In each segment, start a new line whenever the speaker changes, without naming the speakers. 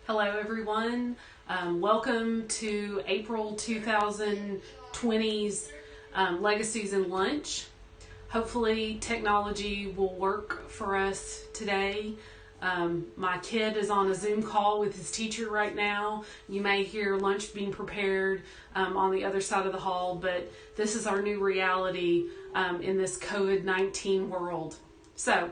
Hello everyone, welcome to April 2020's Legacies and Lunch. Hopefully technology will work for us today. My kid is on a Zoom call with his teacher right now. You may hear lunch being prepared on the other side of the hall, but this is our new reality in this COVID-19 world. So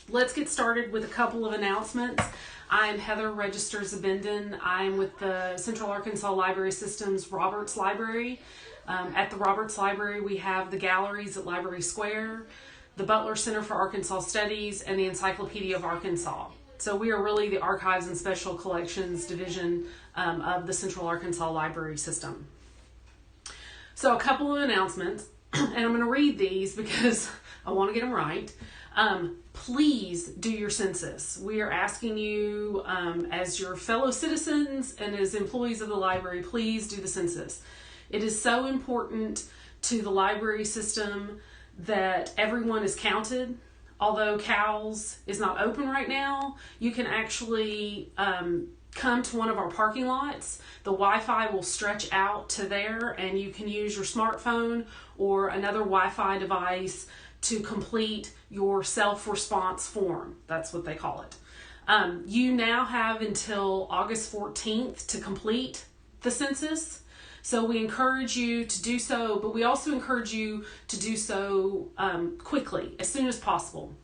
let's get started with a couple of announcements. I'm Heather Register Zbinden. I'm with the Central Arkansas Library System's Roberts Library. At the Roberts Library, we have the galleries at Library Square, the Butler Center for Arkansas Studies, and the Encyclopedia of Arkansas. So we are really the Archives and Special Collections Division of the Central Arkansas Library System. So a couple of announcements, and I'm going to read these because I want to get them right. Please do your census. We are asking you as your fellow citizens and as employees of the library, please do the census. It is so important to the library system that everyone is counted. Although CALS is not open right now, you can actually come to one of our parking lots. The Wi-Fi will stretch out to there and you can use your smartphone or another Wi-Fi device to complete your self-response form. That's what they call it. You now have until August 14th to complete the census. So we encourage you to do so, but we also encourage you to do so quickly, as soon as possible.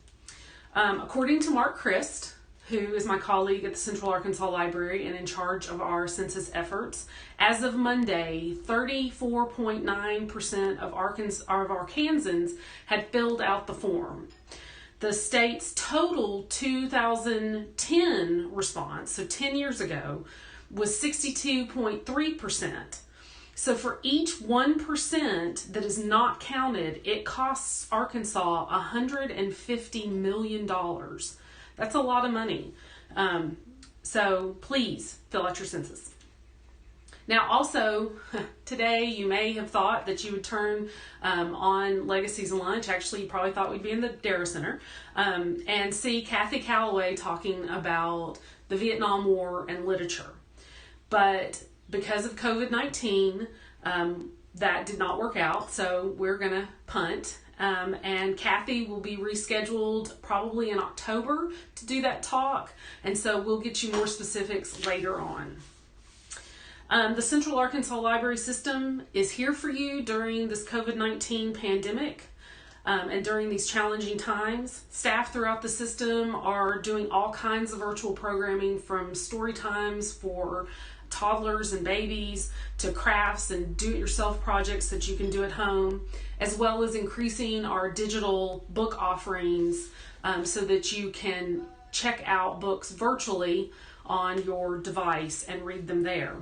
According to Mark Christ, who is my colleague at the Central Arkansas Library and in charge of our census efforts, as of Monday, 34.9% of Arkansans had filled out the form. The state's total 2010 response, so 10 years ago, was 62.3%. So for each 1% that is not counted, it costs Arkansas $150 million. That's a lot of money. So please fill out your census. Now also, today you may have thought that you would turn on Legacies and Lunch. Actually, you probably thought we'd be in the Dara Center and see Kathy Calloway talking about the Vietnam War and literature. But because of COVID-19, that did not work out, so we're going to punt. And Kathy will be rescheduled probably in October to do that talk, and so we'll get you more specifics later on. The Central Arkansas Library System is here for you during this COVID-19 pandemic and during these challenging times. Staff throughout the system are doing all kinds of virtual programming, from story times for toddlers and babies to crafts and do-it-yourself projects that you can do at home, as well as increasing our digital book offerings so that you can check out books virtually on your device and read them there.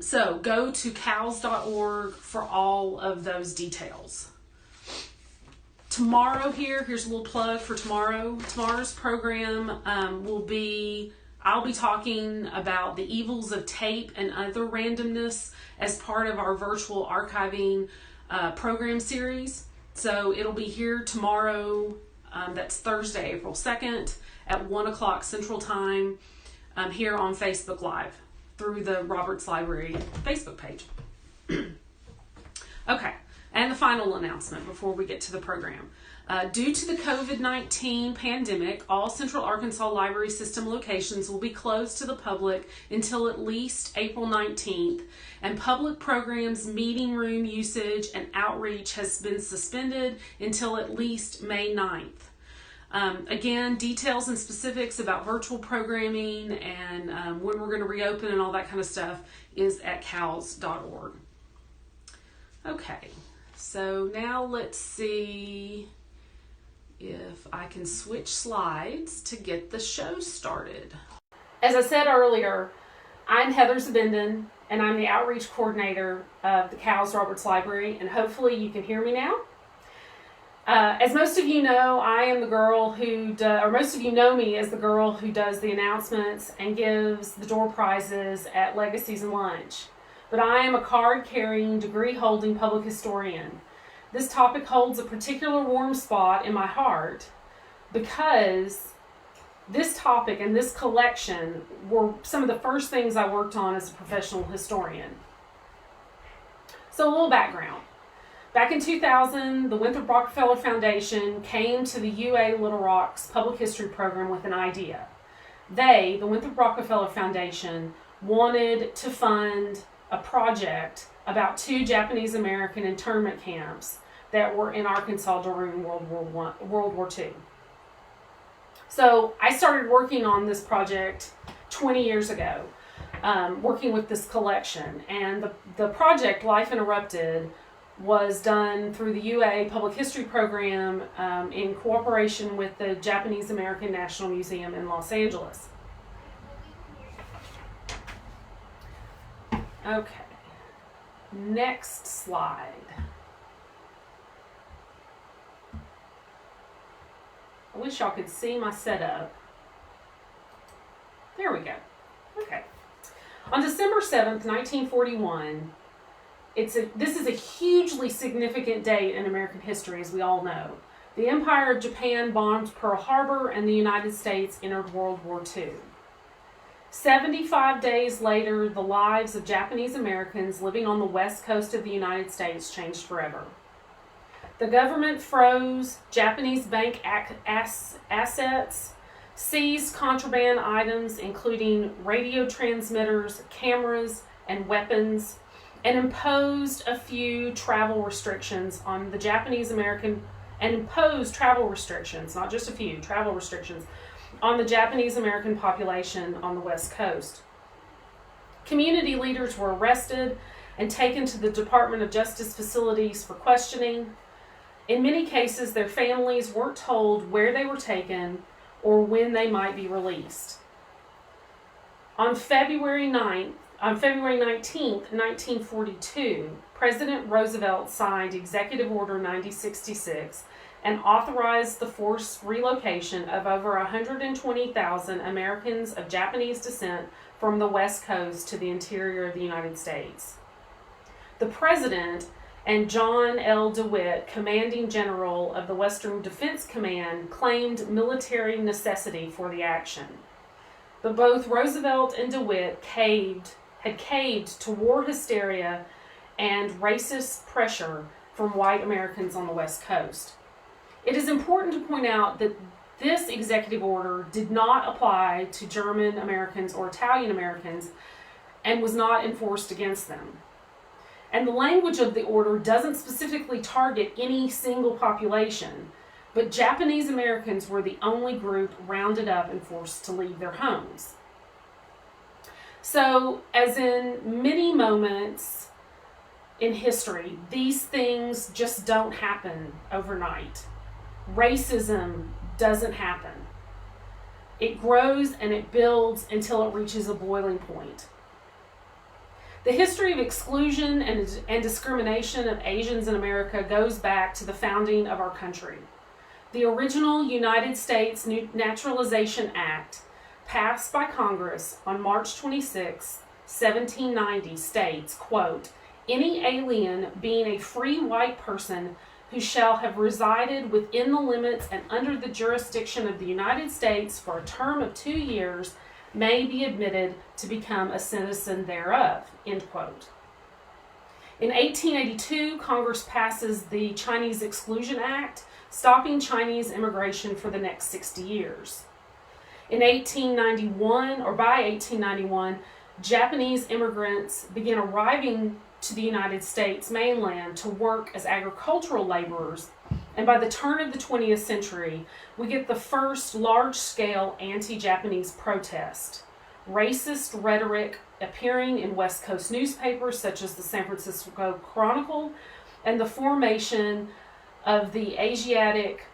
So go to cals.org for all of those details. Tomorrow here's a little plug for tomorrow. Tomorrow's program I'll be talking about the evils of tape and other randomness as part of our virtual archiving program series. So it'll be here tomorrow, that's Thursday, April 2nd at 1 o'clock Central Time here on Facebook Live through the Roberts Library Facebook page. Okay, and the final announcement before we get to the program. Due to the COVID-19 pandemic, all Central Arkansas Library System locations will be closed to the public until at least April 19th, and public programs, meeting room usage, and outreach has been suspended until at least May 9th. Again, details and specifics about virtual programming and when we're going to reopen and all that kind of stuff is at cals.org. Okay, so now let's see if I can switch slides to get the show started. As I said earlier, I'm Heather Zbinden, and I'm the outreach coordinator of the CALS Roberts Library, and hopefully you can hear me now. As most of you know, I am the girl or most of you know me as the girl who does the announcements and gives the door prizes at Legacies and Lunch. But I am a card-carrying, degree-holding public historian. This topic holds a particular warm spot in my heart because this topic and this collection were some of the first things I worked on as a professional historian. So a little background. Back in 2000, the Winthrop Rockefeller Foundation came to the UA Little Rock's public history program with an idea. They, the Winthrop Rockefeller Foundation, wanted to fund a project about 2 Japanese American internment camps that were in Arkansas during World War II. So I started working on this project 20 years ago, working with this collection. And the project, Life Interrupted, was done through the UA Public History Program in cooperation with the Japanese American National Museum in Los Angeles. Okay, next slide. I wish y'all could see my setup. There we go. Okay. On December 7th, 1941, this is a hugely significant date in American history, as we all know. The Empire of Japan bombed Pearl Harbor, and the United States entered World War II. 75 days later, the lives of Japanese Americans living on the west coast of the United States changed forever. The government froze Japanese bank assets, seized contraband items, including radio transmitters, cameras, and weapons, and imposed a few travel restrictions on the Japanese American, and imposed travel restrictions, not just a few, travel restrictions, on the Japanese American population on the West Coast. Community leaders were arrested and taken to the Department of Justice facilities for questioning. In many cases, their families weren't told where they were taken or when they might be released. On February 19th, 1942, President Roosevelt signed Executive Order 9066 and authorized the forced relocation of over 120,000 Americans of Japanese descent from the West Coast to the interior of the United States. The President and John L. DeWitt, commanding general of the Western Defense Command, claimed military necessity for the action. But both Roosevelt and DeWitt had caved to war hysteria and racist pressure from white Americans on the West Coast. It is important to point out that this executive order did not apply to German Americans or Italian Americans and was not enforced against them. And the language of the order doesn't specifically target any single population, but Japanese Americans were the only group rounded up and forced to leave their homes. So, as in many moments in history, these things just don't happen overnight. Racism doesn't happen. It grows and it builds until it reaches a boiling point. The history of exclusion and discrimination of Asians in America goes back to the founding of our country. The original United States Naturalization Act, passed by Congress on March 26, 1790, states, quote, "Any alien being a free white person who shall have resided within the limits and under the jurisdiction of the United States for a term of 2 years may be admitted to become a citizen thereof," end quote. In 1882, Congress passes the Chinese Exclusion Act, stopping Chinese immigration for the next 60 years. In 1891, Japanese immigrants began arriving to the United States mainland to work as agricultural laborers, and by the turn of the 20th century, we get the first large-scale anti-Japanese protest. Racist rhetoric appearing in West Coast newspapers such as the San Francisco Chronicle, and the formation of the Asiatic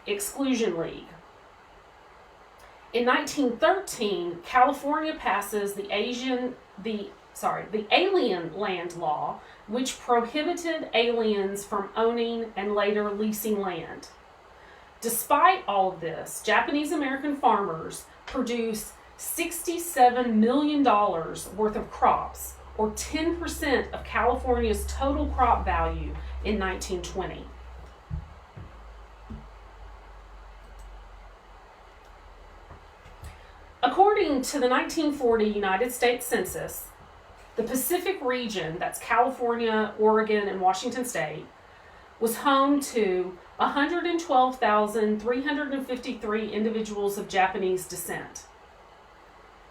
Exclusion League. In 1913, California passes the Alien Land Law, which prohibited aliens from owning and later leasing land. Despite all of this, Japanese American farmers produce $67 million worth of crops, or 10% of California's total crop value in 1920. According to the 1940 United States Census, the Pacific region, that's California, Oregon, and Washington State, was home to 112,353 individuals of Japanese descent.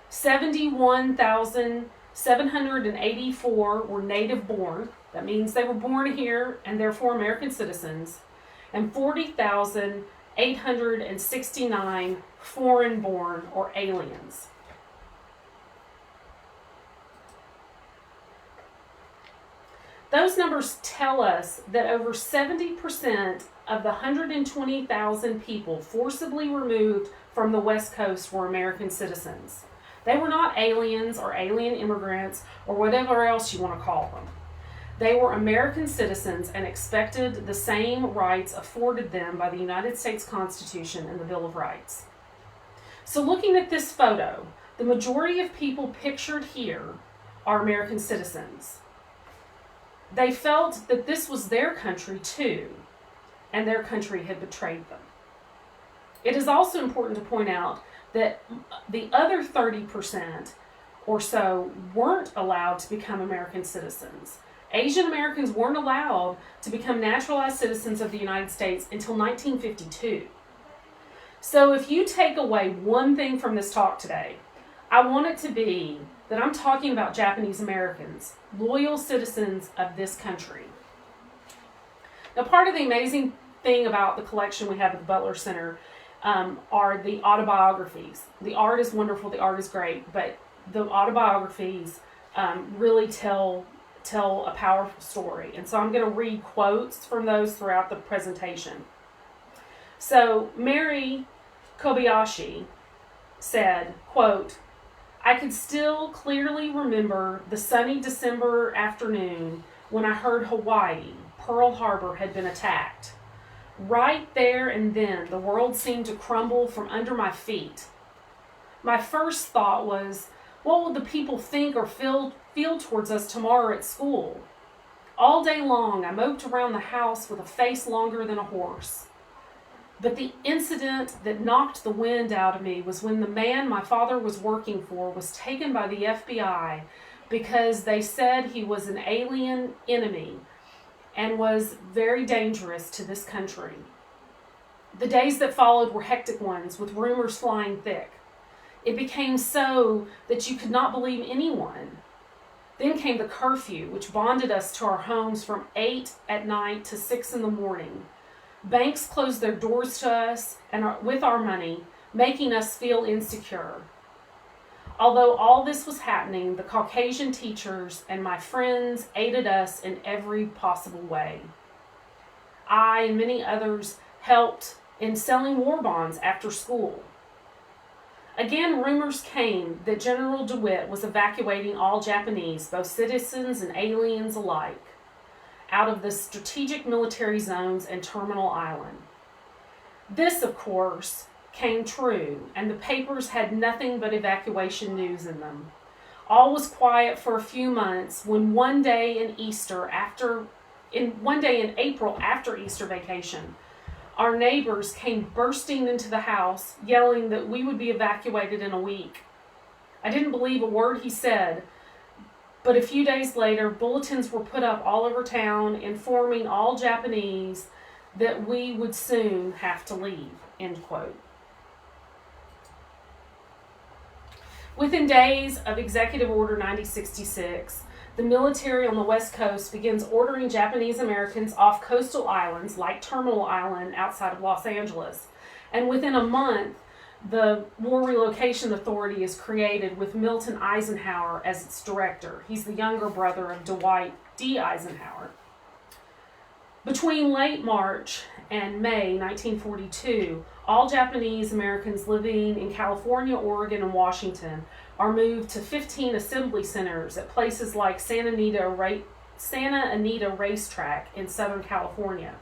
71,784 were native born. That means they were born here and therefore American citizens. And 40,869 foreign born or aliens. Those numbers tell us that over 70% of the 120,000 people forcibly removed from the West Coast were American citizens. They were not aliens or alien immigrants or whatever else you want to call them. They were American citizens and expected the same rights afforded them by the United States Constitution and the Bill of Rights. So looking at this photo, the majority of people pictured here are American citizens. They felt that this was their country too, and their country had betrayed them. It is also important to point out that the other 30% or so weren't allowed to become American citizens. Asian Americans weren't allowed to become naturalized citizens of the United States until 1952. So if you take away one thing from this talk today, I want it to be that I'm talking about Japanese Americans, loyal citizens of this country. Now, part of the amazing thing about the collection we have at the Butler Center are the autobiographies. The art is wonderful, the art is great, but the autobiographies really tell a powerful story. And so I'm going to read quotes from those throughout the presentation. So Mary Kobayashi said, quote, "I could still clearly remember the sunny December afternoon when I heard Hawaii, Pearl Harbor, had been attacked. Right there and then, the world seemed to crumble from under my feet. My first thought was, what will the people think or feel towards us tomorrow at school? All day long, I moped around the house with a face longer than a horse. But the incident that knocked the wind out of me was when the man my father was working for was taken by the FBI because they said he was an alien enemy and was very dangerous to this country. The days that followed were hectic ones, with rumors flying thick. It became so that you could not believe anyone. Then came the curfew, which bonded us to our homes from 8 at night to 6 in the morning. Banks closed their doors to us and with our money, making us feel insecure. Although all this was happening, the Caucasian teachers and my friends aided us in every possible way. I and many others helped in selling war bonds after school. Again, rumors came that General DeWitt was evacuating all Japanese, both citizens and aliens alike, out of the strategic military zones and Terminal Island. This, of course, came true, and the papers had nothing but evacuation news in them. All was quiet for a few months when one day in April after Easter vacation, our neighbors came bursting into the house, yelling that we would be evacuated in a week. I didn't believe a word he said, but a few days later, bulletins were put up all over town informing all Japanese that we would soon have to leave, end quote. Within days of Executive Order 9066, the military on the West Coast begins ordering Japanese Americans off coastal islands like Terminal Island outside of Los Angeles. And within a month, the War Relocation Authority is created with Milton Eisenhower as its director. He's the younger brother of Dwight D. Eisenhower. Between late March and May 1942, all Japanese Americans living in California, Oregon, and Washington are moved to 15 assembly centers at places like Santa Anita Racetrack in Southern California.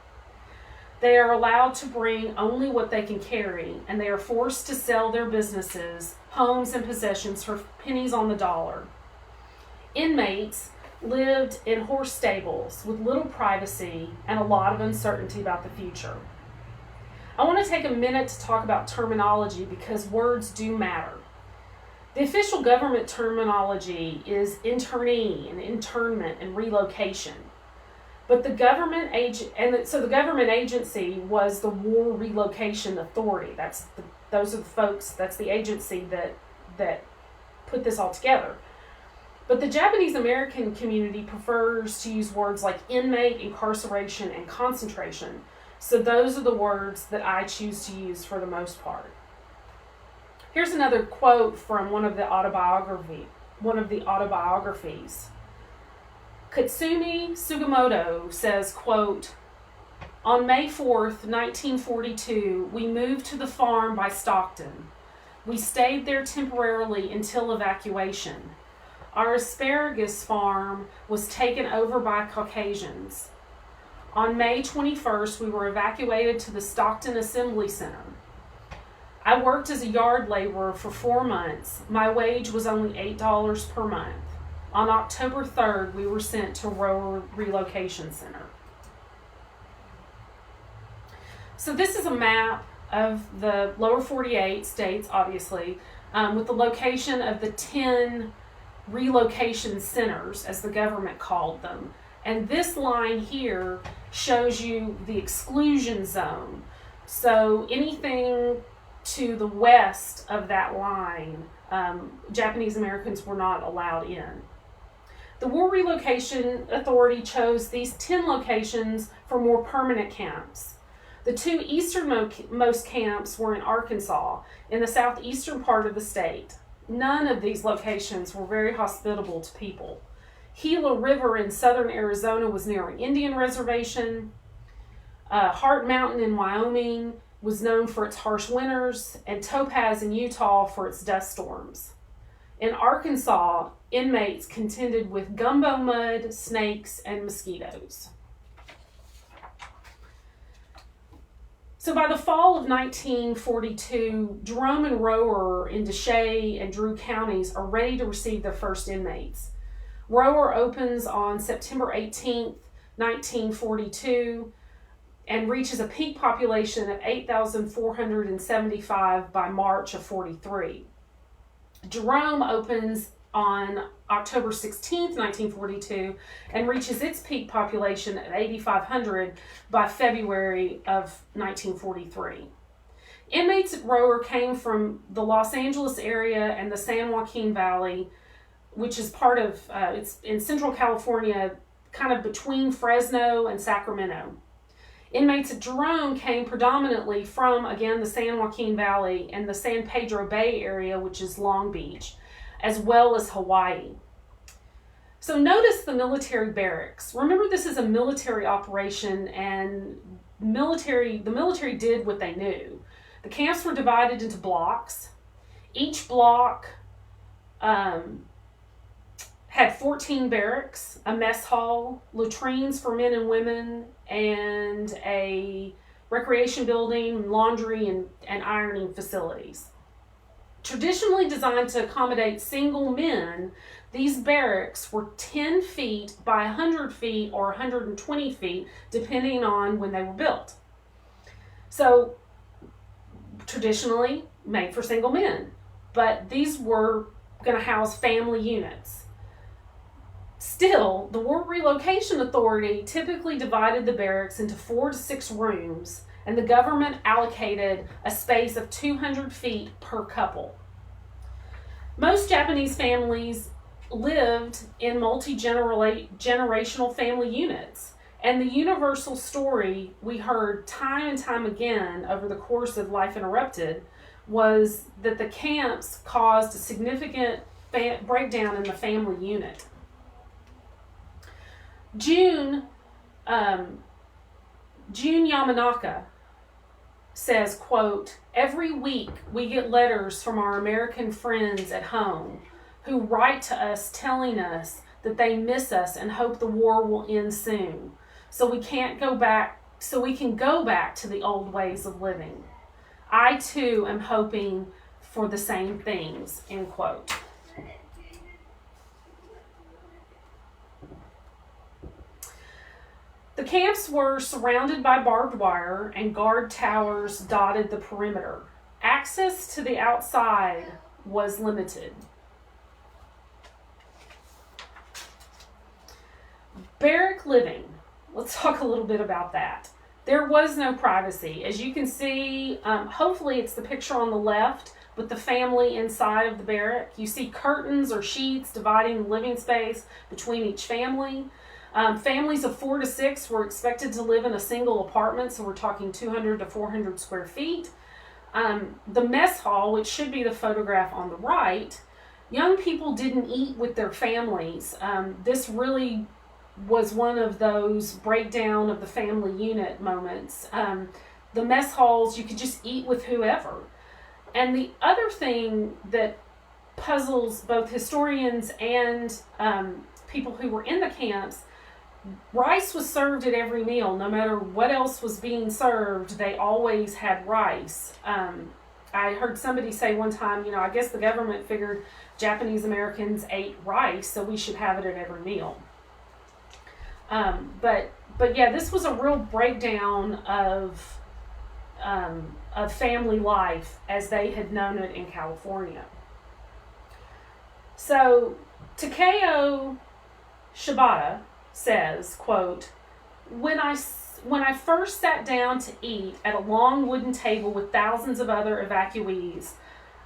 They are allowed to bring only what they can carry, and they are forced to sell their businesses, homes, and possessions for pennies on the dollar. Inmates lived in horse stables with little privacy and a lot of uncertainty about the future. I want to take a minute to talk about terminology because words do matter. The official government terminology is internee and internment and relocation. But the government the government agency was the War Relocation Authority. Those are the folks. That's the agency that put this all together. But the Japanese American community prefers to use words like inmate, incarceration, and concentration. So those are the words that I choose to use for the most part. Here's another quote from one of the autobiographies. Katsumi Sugimoto says, quote, "On May 4th, 1942, we moved to the farm by Stockton. We stayed there temporarily until evacuation. Our asparagus farm was taken over by Caucasians. On May 21st, we were evacuated to the Stockton Assembly Center. I worked as a yard laborer for 4 months. My wage was only $8 per month. On October 3rd, we were sent to Rower Relocation Center." So this is a map of the lower 48 states, obviously, with the location of the 10 relocation centers, as the government called them. And this line here shows you the exclusion zone. So anything to the west of that line, Japanese Americans were not allowed in. The War Relocation Authority chose these 10 locations for more permanent camps. The two easternmost camps were in Arkansas, in the southeastern part of the state. None of these locations were very hospitable to people. Gila River in southern Arizona was near an Indian reservation. Heart Mountain in Wyoming was known for its harsh winters, and Topaz in Utah for its dust storms. In Arkansas, inmates contended with gumbo mud, snakes, and mosquitoes. So by the fall of 1942, Jerome and Rower in Deshay and Drew counties are ready to receive their first inmates. Rower opens on September 18th, 1942, and reaches a peak population of 8,475 by March of 43. Jerome opens on October 16th, 1942, and reaches its peak population of 8,500 by February of 1943. Inmates at Rower came from the Los Angeles area and the San Joaquin Valley, which is part of, it's in Central California, kind of between Fresno and Sacramento. Inmates at Jerome came predominantly from, again, the San Joaquin Valley and the San Pedro Bay area, which is Long Beach, as well as Hawaii. So notice the military barracks. Remember, this is a military operation, and the military did what they knew. The camps were divided into blocks. Each block had 14 barracks, a mess hall, latrines for men and women, and a recreation building, laundry, and ironing facilities. Traditionally designed to accommodate single men, these barracks were 10 feet by 100 feet or 120 feet, depending on when they were built. So, traditionally made for single men, but these were going to house family units. Still, the War Relocation Authority typically divided the barracks into 4 to 6 rooms, and the government allocated a space of 200 feet per couple. Most Japanese families lived in multi-generational family units, and the universal story we heard time and time again over the course of Life Interrupted was that the camps caused a significant breakdown in the family unit. June Yamanaka says, quote, "Every week we get letters from our American friends at home who write to us telling us that they miss us and hope the war will end soon, so we can go back to the old ways of living. I too am hoping for the same things," end quote. The camps were surrounded by barbed wire, and guard towers dotted the perimeter. Access to the outside was limited. Barrack living. Let's talk a little bit about that. There was no privacy. As you can see, hopefully it's the picture on the left with the family inside of the barrack. You see curtains or sheets dividing the living space between each family. Families of 4 to 6 were expected to live in a single apartment, so we're talking 200 to 400 square feet. The mess hall, which should be the photograph on the right, young people didn't eat with their families. This really was one of those breakdown of the family unit moments. The mess halls, you could just eat with whoever. And the other thing that puzzles both historians and people who were in the camps, rice was served at every meal. No matter what else was being served, they always had rice. I heard somebody say one time, I guess the government figured Japanese Americans ate rice, so we should have it at every meal. But yeah, this was a real breakdown of family life as they had known it in California. So Takeo Shibata says, quote, when I first sat down to eat at a long wooden table with thousands of other evacuees,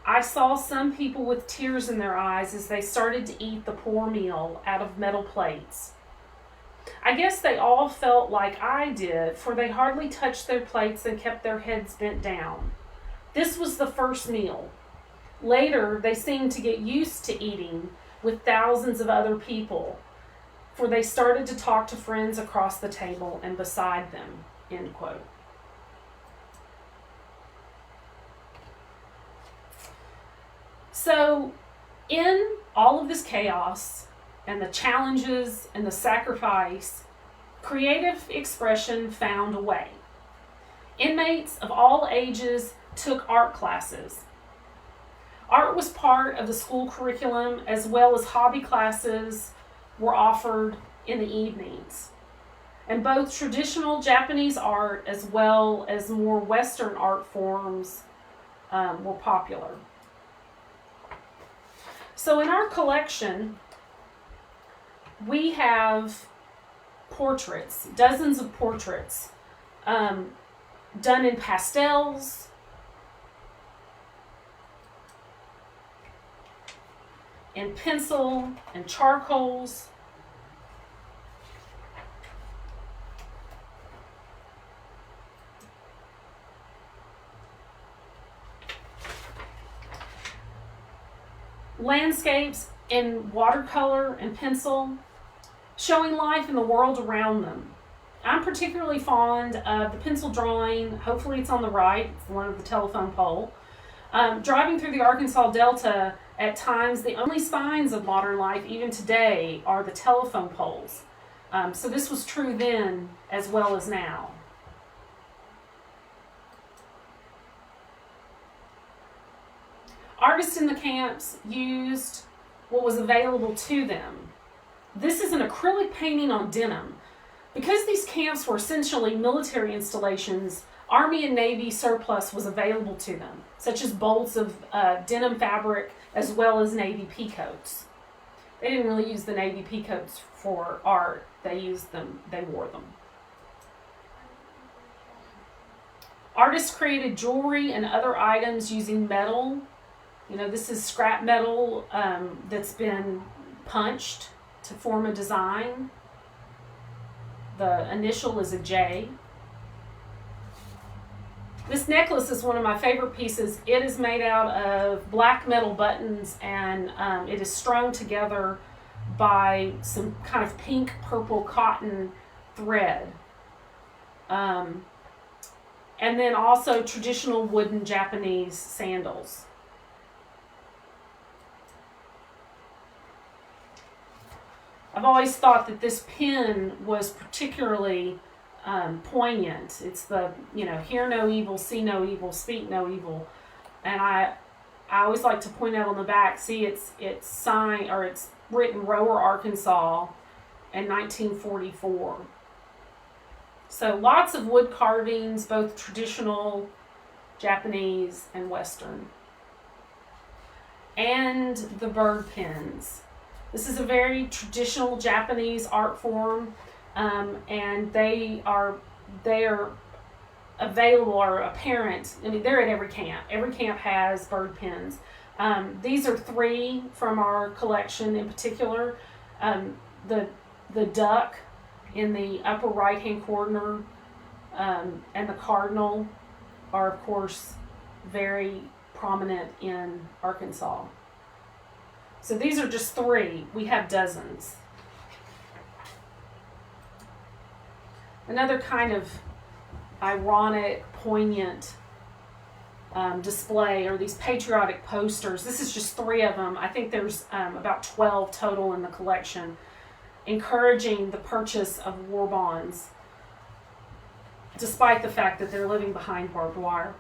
I saw some people with tears in their eyes as they started to eat the poor meal out of metal plates. I guess they all felt like I did, for they hardly touched their plates and kept their heads bent down. This was the first meal. Later, they seemed to get used to eating with thousands of other people, for they started to talk to friends across the table and beside them, end quote. So, in all of this chaos and the challenges and the sacrifice, creative expression found a way. Inmates of all ages took art classes. Art was part of the school curriculum, as well as hobby classes were offered in the evenings. And both traditional Japanese art as well as more Western art forms were popular. So in our collection, we have portraits, dozens of portraits, done in pastels, in pencil and charcoals. Landscapes in watercolor and pencil, showing life in the world around them. I'm particularly fond of the pencil drawing. Hopefully it's on the right. It's the one of the telephone pole. Driving through the Arkansas Delta, at times the only signs of modern life, even today, are the telephone poles. So this was true then as well as now. Artists in the camps used what was available to them. This is an acrylic painting on denim. Because these camps were essentially military installations, Army and Navy surplus was available to them, such as bolts of denim fabric as well as Navy peacoats. They didn't really use the Navy peacoats for art. They wore them. Artists created jewelry and other items using metal. This is scrap metal that's been punched to form a design. The initial is a J. This necklace is one of my favorite pieces. It is made out of black metal buttons, and it is strung together by some kind of pink purple cotton thread. And then also traditional wooden Japanese sandals. I've always thought that this pin was particularly poignant. It's the, hear no evil, see no evil, speak no evil. And I always like to point out on the back, see it's signed, or it's written Rower, Arkansas in 1944. So lots of wood carvings, both traditional, Japanese, and Western. and the bird pins. This is a very traditional Japanese art form, and they are available or apparent. I mean, they're at every camp. Every camp has bird pins. These are 3 from our collection in particular. The duck in the upper right-hand corner and the cardinal are, of course, very prominent in Arkansas. So these are just 3. We have dozens. Another kind of ironic, poignant display are these patriotic posters. This is just 3 of them. I think there's about 12 total in the collection, encouraging the purchase of war bonds, despite the fact that they're living behind barbed wire.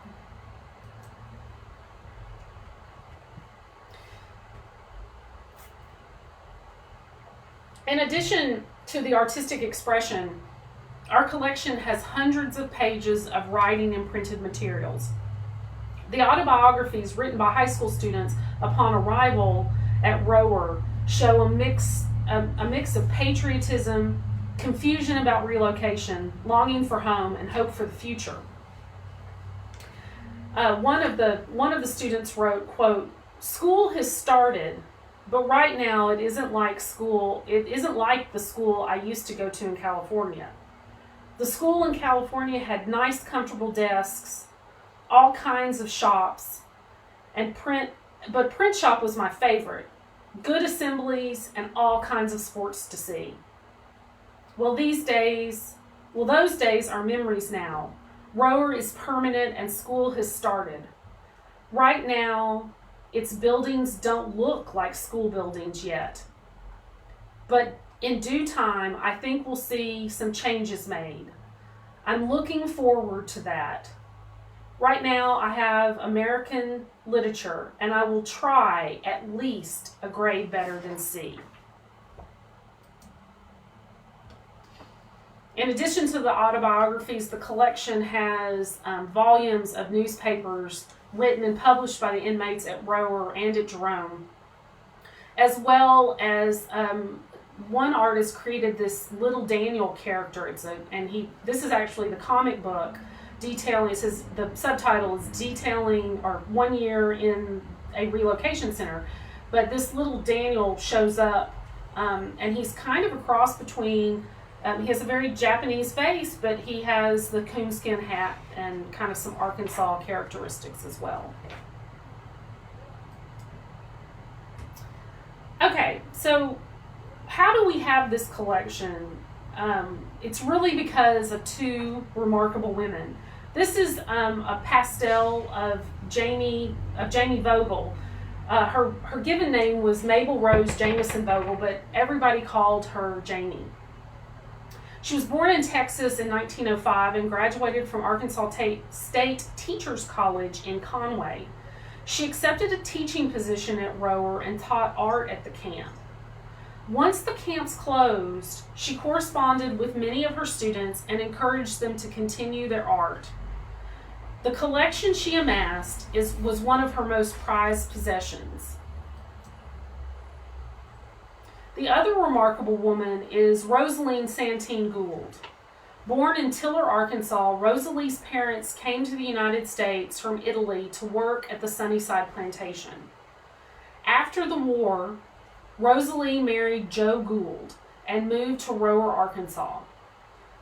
In addition to the artistic expression, our collection has hundreds of pages of writing and printed materials. The autobiographies written by high school students upon arrival at Rower show a mix of patriotism, confusion about relocation, longing for home, and hope for the future. One of the students wrote, quote, "School has started, but right now it isn't like school. It isn't like the school I used to go to in California. The school in California had nice, comfortable desks, all kinds of shops, but print shop was my favorite. Good assemblies and all kinds of sports to see. Well, those days are memories now. Rower is permanent and school has started. Right now, its buildings don't look like school buildings yet. But in due time, I think we'll see some changes made. I'm looking forward to that. Right now, I have American literature, and I will try at least a grade better than C." In addition to the autobiographies, the collection has volumes of newspapers written and published by the inmates at Rower and at Jerome, as well as one artist created this little Daniel character. This is actually the comic book detailing. It says the subtitle is detailing or 1 year in a relocation center, but this little Daniel shows up, and he's kind of a cross between. He has a very Japanese face, but he has the coonskin hat and kind of some Arkansas characteristics as well. Okay, so how do we have this collection? It's really because of 2 remarkable women. This is a pastel of Jamie Vogel. Her given name was Mabel Rose Jamison Vogel, but everybody called her Jamie. She was born in Texas in 1905 and graduated from Arkansas State Teachers College in Conway. She accepted a teaching position at Rower and taught art at the camp. Once the camps closed, she corresponded with many of her students and encouraged them to continue their art. The collection she amassed was one of her most prized possessions. The other remarkable woman is Rosaline Santini Gould. Born in Tiller, Arkansas, Rosaline's parents came to the United States from Italy to work at the Sunnyside plantation. After the war, Rosaline married Joe Gould and moved to Rower, Arkansas.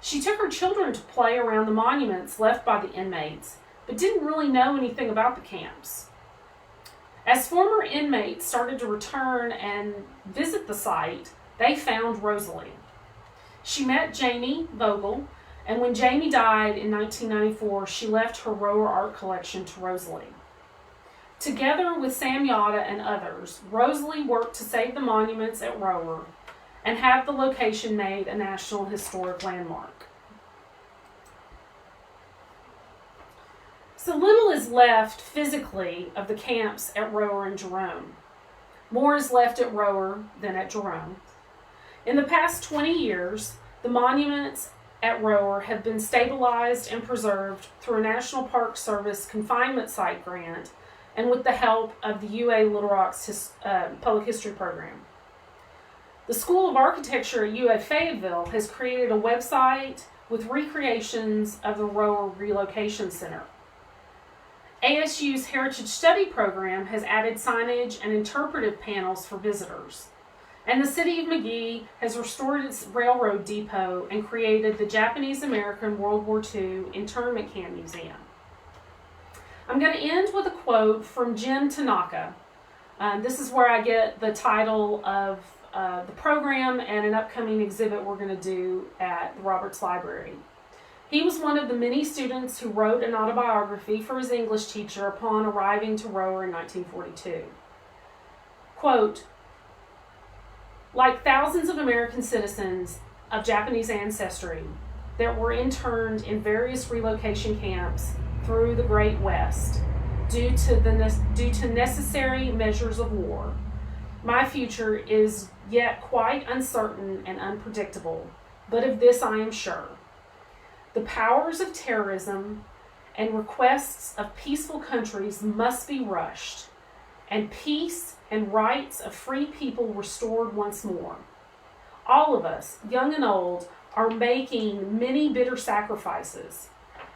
She took her children to play around the monuments left by the inmates, but didn't really know anything about the camps. As former inmates started to return and visit the site, they found Rosaline. She met Jamie Vogel, and when Jamie died in 1994, she left her Rower art collection to Rosalie. Together with Sam Yada and others, Rosalie worked to save the monuments at Rower and have the location made a National Historic Landmark. So little is left physically of the camps at Rower and Jerome. More is left at Rower than at Jerome. In the past 20 years, the monuments at Rower have been stabilized and preserved through a National Park Service confinement site grant and with the help of the UA Little Rock's public history program. The School of Architecture at UA Fayetteville has created a website with recreations of the Rower Relocation Center. ASU's Heritage Study program has added signage and interpretive panels for visitors. And the City of Magee has restored its railroad depot and created the Japanese-American World War II Internment Camp Museum. I'm going to end with a quote from Jim Tanaka. This is where I get the title of the program and an upcoming exhibit we're going to do at the Roberts Library. He was one of the many students who wrote an autobiography for his English teacher upon arriving to Rower in 1942. Quote, like thousands of American citizens of Japanese ancestry that were interned in various relocation camps through the Great West due to necessary measures of war, my future is yet quite uncertain and unpredictable, but of this I am sure. The powers of terrorism and requests of peaceful countries must be rushed, and peace and rights of free people restored once more. All of us, young and old, are making many bitter sacrifices,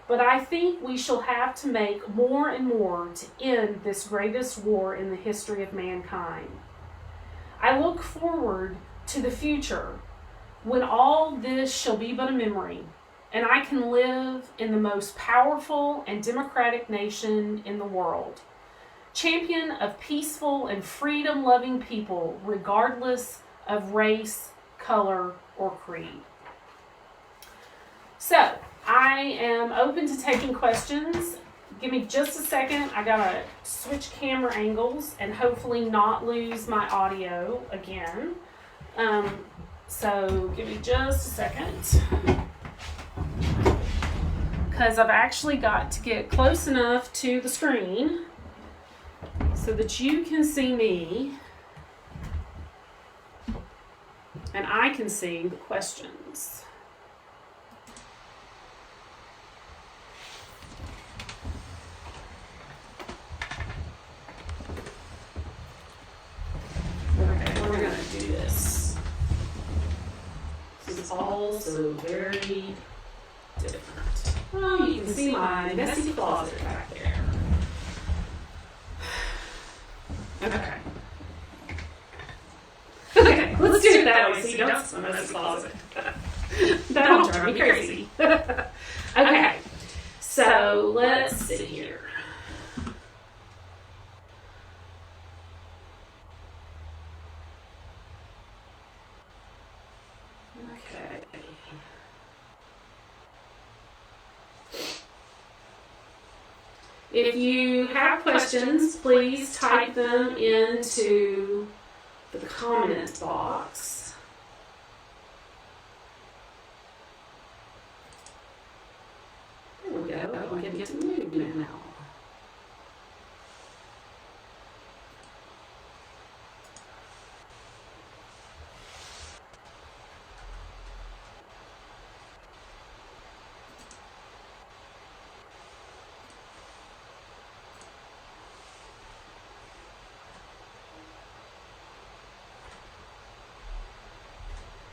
but I think we shall have to make more and more to end this greatest war in the history of mankind. I look forward to the future when all this shall be but a memory, and I can live in the most powerful and democratic nation in the world, champion of peaceful and freedom-loving people regardless of race, color, or creed. So, I am open to taking questions. Give me just a second. I gotta switch camera angles and hopefully not lose my audio again. So give me just a second. Because I've actually got to get close enough to the screen so that you can see me and I can see the questions. Okay, we're going to do this. This is all so very different. Oh, you can see my messy closet back there. Okay. Okay, let's do it that way so you don't see my messy closet. That'll drive me crazy. Okay, so let's sit here. Okay. If you have questions, please type them into the comment box. There we go. I can get to move now.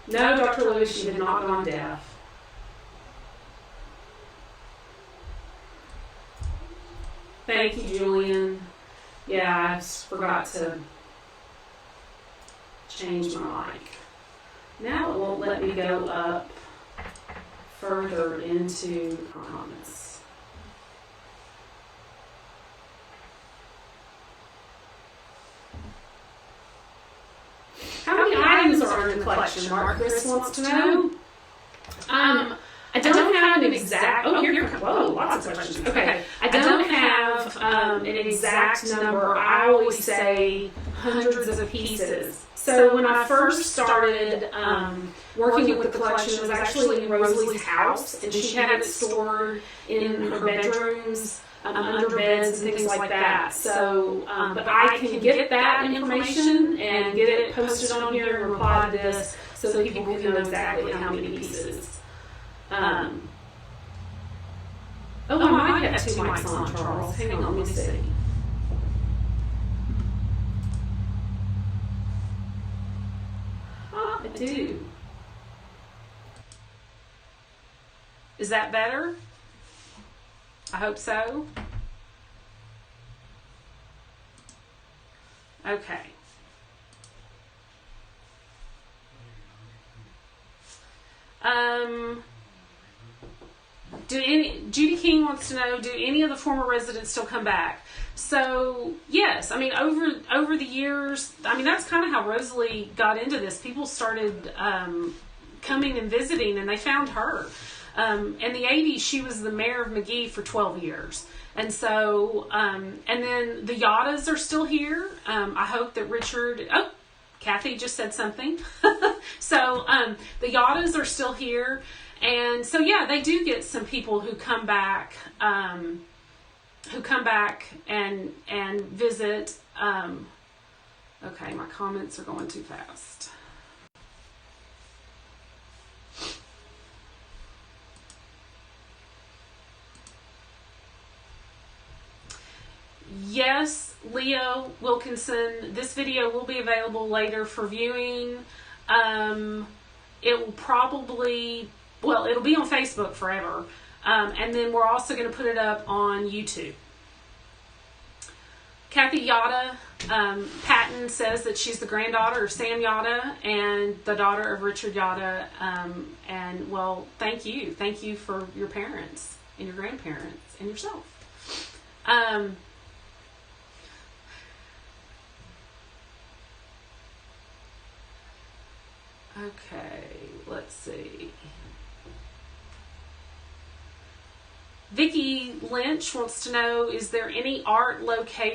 No, Dr. Lewis, she had not gone deaf. Thank you, Julian. Yeah, I forgot to change my mic. Now it won't let me go up further into the comments. How many items are in the collection? Marcus wants to know. I don't have an exact. Oh, here. Whoa, lots of questions. Okay, I don't have an exact number. I always say hundreds of pieces. So when I first started working with the collection, it was actually in Rosaline's house, and she had it stored in her bedrooms, under beds and things like that. So, but I can get that information and get it posted on here and reply to this so that people can know exactly how many pieces. Oh, I might have two mics on, Charles. Hang on, let me see. do. Is that better? I hope so. Okay. Judy King wants to know, do any of the former residents still come back? So, yes. I mean, over the years, I mean, that's kind of how Rosalie got into this. People started coming and visiting, and they found her. In the 80s, she was the mayor of McGee for 12 years. And so, and then the Yattas are still here. I hope that Richard, Kathy just said something. So, the Yattas are still here. And so, yeah, they do get some people who come back and visit. Okay, my comments are going too fast. Yes, Leo Wilkinson, this video will be available later for viewing. It will probably, well, it'll be on Facebook forever. And then we're also going to put it up on YouTube. Kathy Yatta Patton says that she's the granddaughter of Sam Yatta and the daughter of Richard Yatta. And, well, thank you. Thank you for your parents and your grandparents and yourself. Okay, let's see. Vicki Lynch wants to know, is there any art located